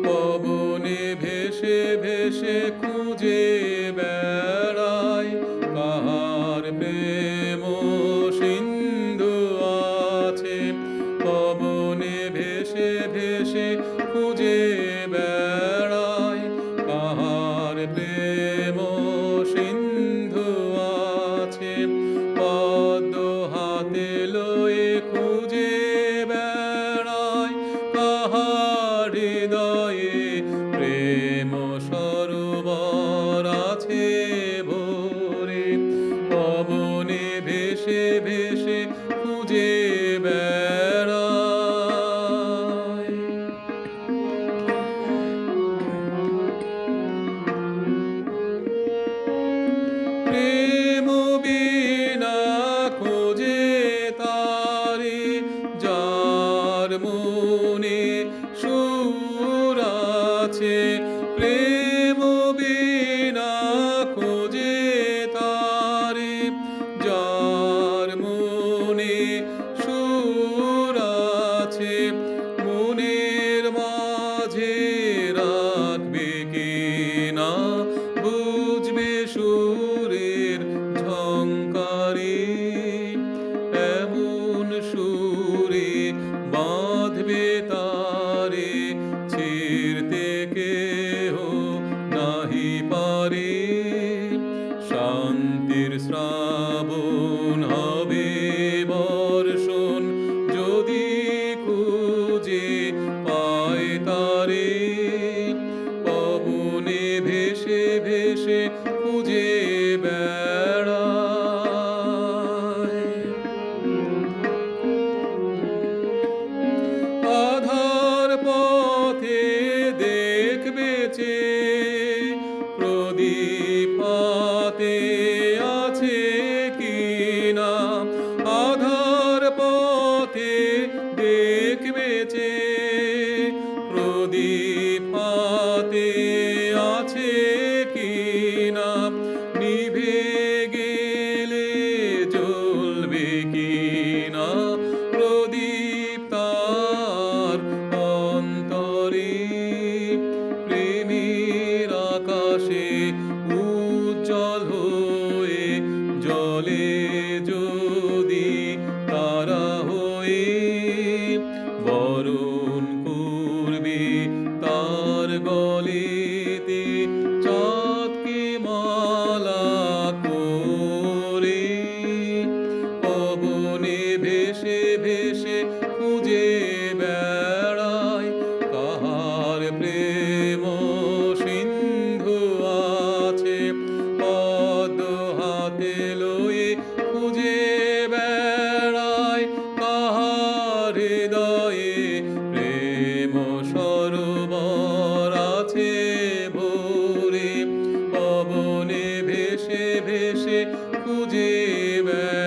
পবনে ভেসে ভেসে খুঁজে বেড়াই কাহার প্রেম সিন্ধু আছে। পবনে ভেসে ভেসে খুঁজে বেড়াই কাহার প্রেম সিন্ধু আছে। পদ্ম হাতে লয়ে খুঁজে বেড়াই কাহার হৃদয়ে প্রেম সরোবর আছে ভরে। পবনে ভেসে ভেসে খুঁজে বেড়াই। প্রেম বিনা খোঁজে তারে যার মনে সুর আছে। প্রেম বিনা খোঁজে তারে যার মনে সুর আছে। মনের মাঝে রাখবে কিনা বুঝবে সুরের ঝংকারে। এমন সুরে বাঁধবে তারে ছিঁড়তে কেহ নাহি পারে। শান্তির শ্রাবণ হবে বর্ষণ যদি খুঁজে পায় তারে। পবনে ভেসে ভেসে খুঁজে বেড়াই। আধার পথে দেখবে চেয়ে প্রদীপ হাতে আছে কিনা। আধার পথে দেখবে চেয়ে প্রদীপ হাতে আছে কিনা। নিভে গেলে জ্বলবে কিনা প্রদীপ তার অন্তরে। প্রেমের আকাশে উজ্জ্বল হয়ে জলে যদি তারা হয়ে বরণ করবে তার গলেতে চাঁদকে মালা করে। পবনে ভেসে ভেসে খুঁজে বেড়াই কাহার প্রেম সিন্ধু আছে। পদ্ম হাতে লয়ে খুঁজে বেড়াই কাহার হৃদয়ে প্রেম সরোবর আছে ভরে। পবনে ভেসে ভেসে খুঁজে বেড়াই।